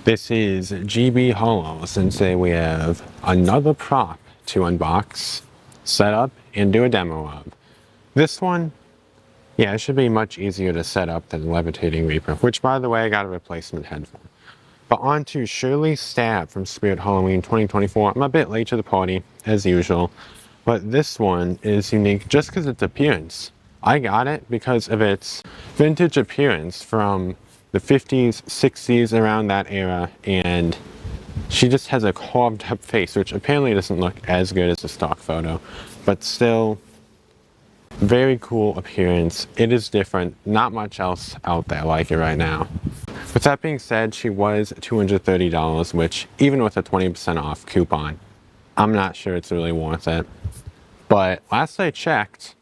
This is GB Hollows, and today we have another prop to unbox, set up, and do a demo of. This one, yeah, it should be much easier to set up than the Levitating Reaper, which, by the way, I got a replacement head for. But on to Shirley Stab from Spirit Halloween 2024. I'm a bit late to the party, as usual, but this one is unique just because of its appearance. I got it because of its vintage appearance from the 50s, 60s, around that era, and she just has a carved up face, which apparently doesn't look as good as the stock photo, but still very cool appearance. It is different, not much else out there like it right now. With that being said, she was $230, which even with a 20% off coupon, I'm not sure it's really worth it. But last I checked,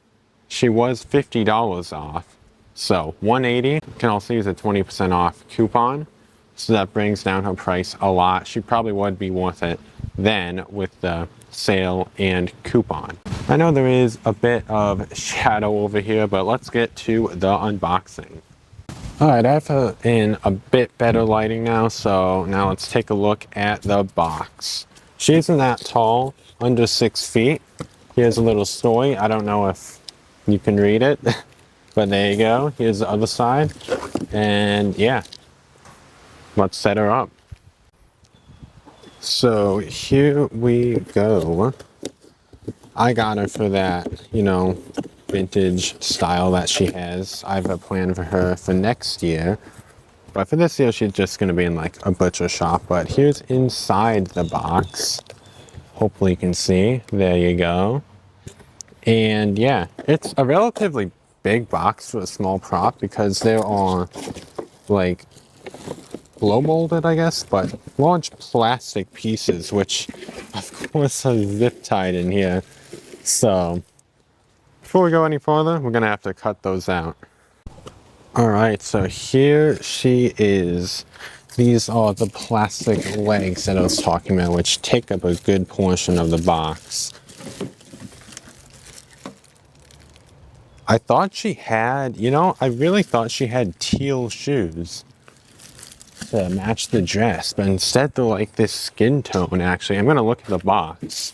she was $50 off. So $180, can also use a 20% off coupon. So that brings down her price a lot. She probably would be worth it then with the sale and coupon. I know there is a bit of shadow over here, but let's get to the unboxing. Alright, I have her in a bit better lighting now, so now let's take a look at the box. She isn't that tall, under 6 feet. Here's a little story. I don't know if you can read it, but there you go. Here's the other side. And yeah, let's set her up. So here we go. I got her for that, vintage style that she has. I have a plan for her for next year. But for this year, she's just going to be in like a butcher shop. But here's inside the box. Hopefully you can see. There you go. And yeah, it's a relatively big box for a small prop because there are like blow molded, I guess, but large plastic pieces, which of course are zip tied in here. So before we go any further, we're gonna have to cut those out. All right, so here she is. These are the plastic legs that I was talking about, which take up a good portion of the box. I thought she had, I really thought she had teal shoes to match the dress, but instead they're like this skin tone, actually. I'm gonna look at the box.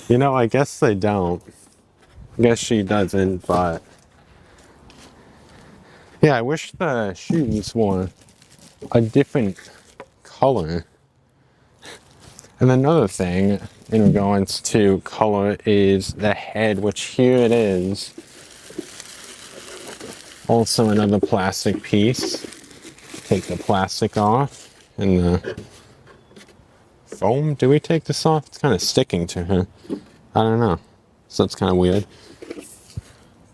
I guess they don't. I guess she doesn't, but yeah, I wish the shoes were a different color. And another thing in regards to color is the head, which here it is. Also another plastic piece. Take the plastic off and the foam. Do we take this off? It's kind of sticking to her. I don't know. So it's kind of weird.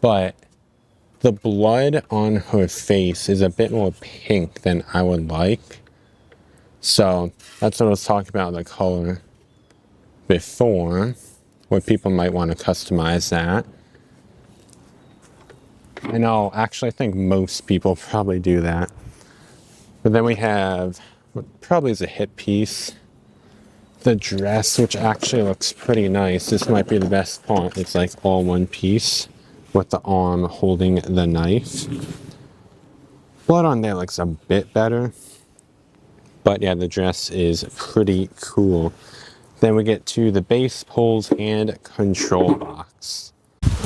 But the blood on her face is a bit more pink than I would like. So that's what I was talking about, the color before, where people might want to customize that. I know, actually I think most people probably do that. But then we have what probably is a hip piece. The dress, which actually looks pretty nice. This might be the best part. It's like all one piece with the arm holding the knife. Blood on there looks a bit better. But yeah, the dress is pretty cool. Then we get to the base, poles, and control box.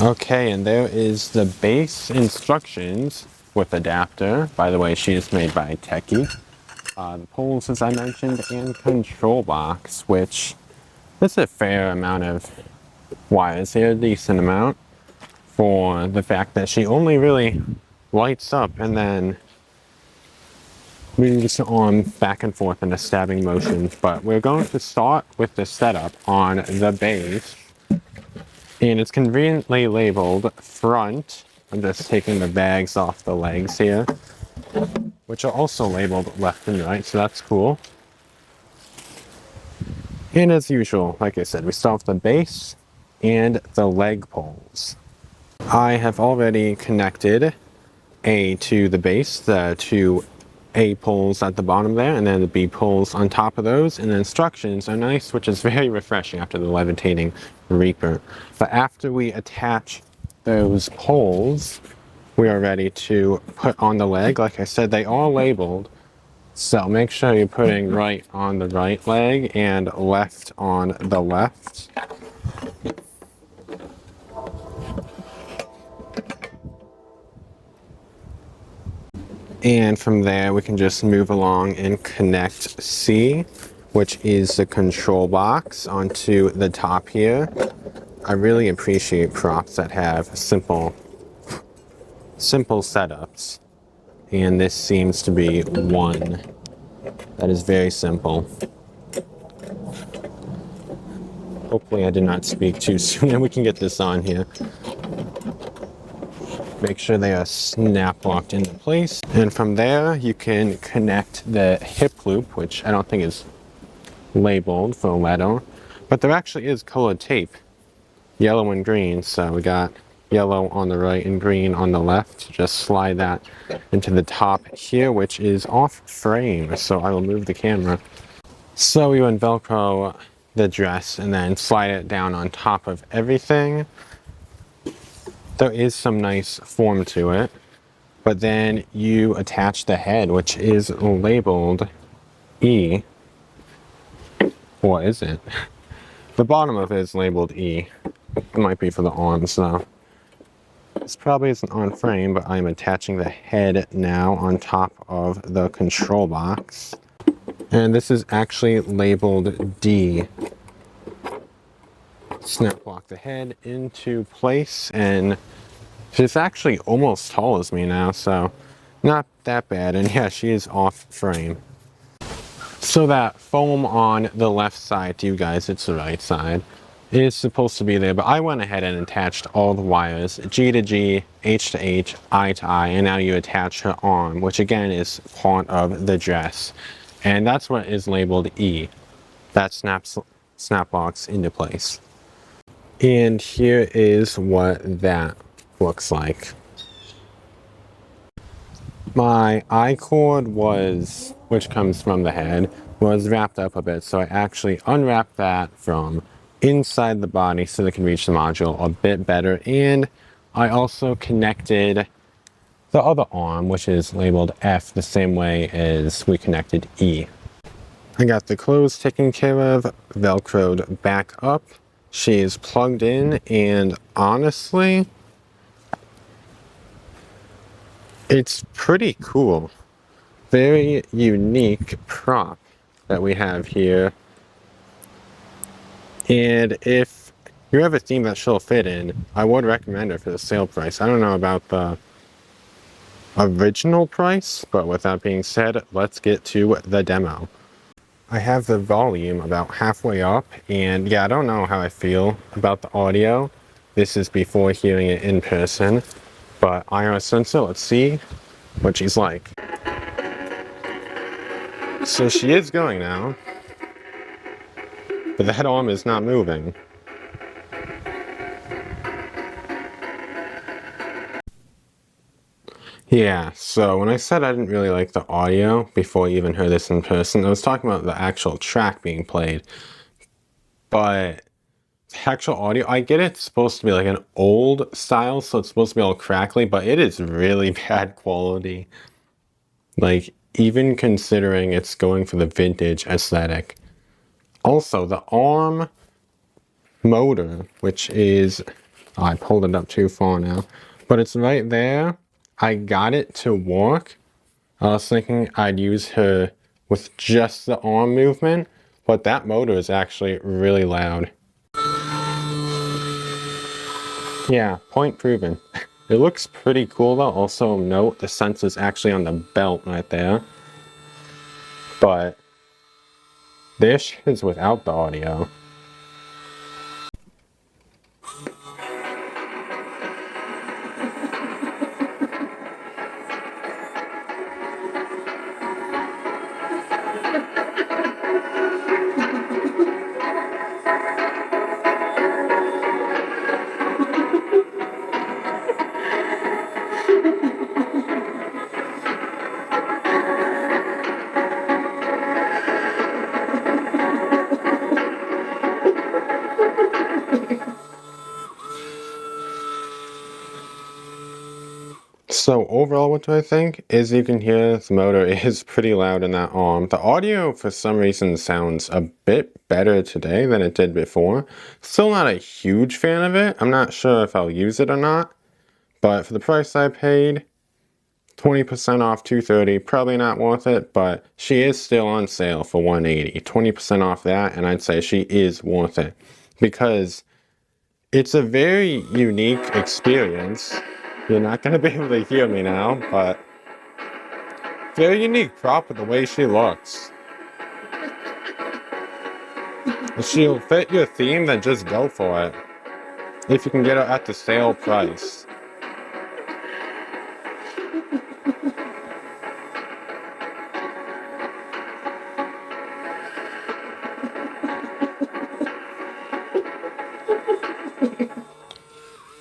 Okay, and there is the base instructions with adapter. By the way, she is made by Techie. The poles, as I mentioned, and control box, which is a fair amount of wires here, a decent amount, for the fact that she only really lights up and then moves on back and forth in a stabbing motion. But we're going to start with the setup on the base, and it's conveniently labeled front. I'm just taking the bags off the legs here, which are also labeled left and right, so that's cool. And as usual, like I said, we start with the base and the leg poles. I have already connected A to the base, the two A poles at the bottom there, and then the B poles on top of those, and the instructions are nice, which is very refreshing after the Levitating Reaper. But after we attach those poles, we are ready to put on the leg. Like I said, they are labeled So make sure you're putting right on the right leg and left on the left. And from there, we can just move along and connect C, which is the control box, onto the top here. I really appreciate props that have simple setups. And this seems to be one that is very simple. Hopefully I did not speak too soon and we can get this on here. Make sure they are snap locked into place. And from there, you can connect the hip loop, which I don't think is labeled for letter, but there actually is colored tape, yellow and green. So we got yellow on the right and green on the left. Just slide that into the top here, which is off frame. So I will move the camera. So you Velcro the dress and then slide it down on top of everything. There is some nice form to it, but then you attach the head, which is labeled E, or is it? The bottom of it is labeled E. It might be for the arms though. This probably isn't on frame, but I'm attaching the head now on top of the control box. And this is actually labeled D. Snap lock the head into place, and she's actually almost tall as me now, so not that bad. And yeah, she is off frame. So that foam on the left side, to you guys, it's the right side, is supposed to be there, but I went ahead and attached all the wires, G to G, H to H, I to I, and now you attach her arm, which again is part of the dress. And that's what is labeled E. That snap locks into place. And here is what that looks like. My I cord was, which comes from the head, was wrapped up a bit, so I actually unwrapped that from inside the body so they can reach the module a bit better. And I also connected the other arm, which is labeled F, the same way as we connected E. I got the clothes taken care of, Velcroed back up. She is plugged in, and honestly, it's pretty cool. Very unique prop that we have here. And if you have a theme that she'll fit in, I would recommend her for the sale price. I don't know about the original price, but with that being said, let's get to the demo. I have the volume about halfway up, and yeah, I don't know how I feel about the audio. This is before hearing it in person, but iOS sensor, let's see what she's like. So she is going now, but that arm is not moving. Yeah, so when I said I didn't really like the audio before you even heard this in person, I was talking about the actual track being played. But the actual audio, I get it's supposed to be like an old style, so it's supposed to be all crackly, but it is really bad quality. Like, even considering it's going for the vintage aesthetic. Also, the arm motor, which is, oh, I pulled it up too far now, but it's right there. I got it to work. I was thinking I'd use her with just the arm movement, but that motor is actually really loud. Yeah, point proven. It looks pretty cool though. Also note the sensor's actually on the belt right there. But this is without the audio. So overall, what do I think? As you can hear, the motor is pretty loud in that arm. The audio, for some reason, sounds a bit better today than it did before. Still not a huge fan of it. I'm not sure if I'll use it or not. But for the price I paid, 20% off $230, probably not worth it, but she is still on sale for $180. 20% off that, and I'd say she is worth it. Because it's a very unique experience. You're not going to be able to hear me now, but very unique prop with the way she looks. If she'll fit your theme, then just go for it. If you can get her at the sale price.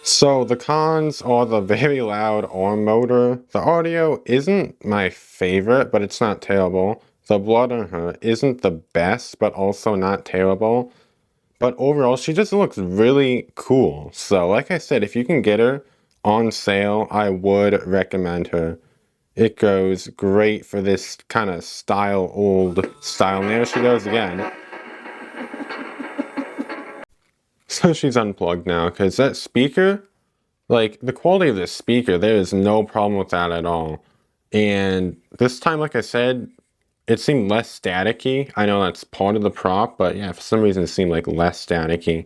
So the cons are the very loud arm motor. The audio isn't my favorite, but it's not terrible. The blood on her isn't the best, but also not terrible. But overall, she just looks really cool. So like I said, if you can get her on sale, I would recommend her. It goes great for this kind of old style. And there she goes again. So she's unplugged now, because that speaker, like the quality of this speaker, there is no problem with that at all. And this time, like I said, it seemed less staticky. I know that's part of the prop, but yeah, for some reason it seemed like less staticky.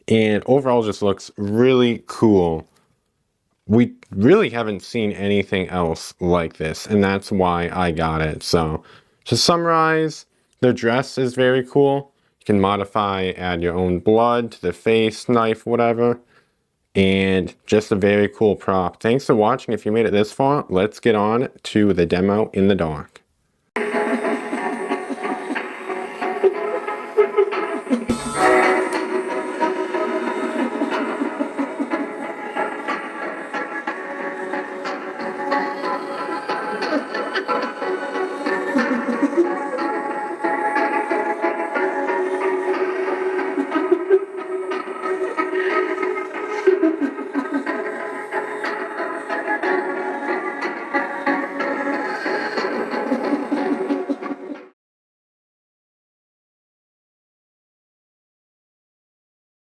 And overall just looks really cool. We really haven't seen anything else like this, and that's why I got it. So to summarize, the dress is very cool. You can modify, add your own blood to the face, knife, whatever. And just a very cool prop. Thanks for watching. If you made it this far, let's get on to the demo in the dark.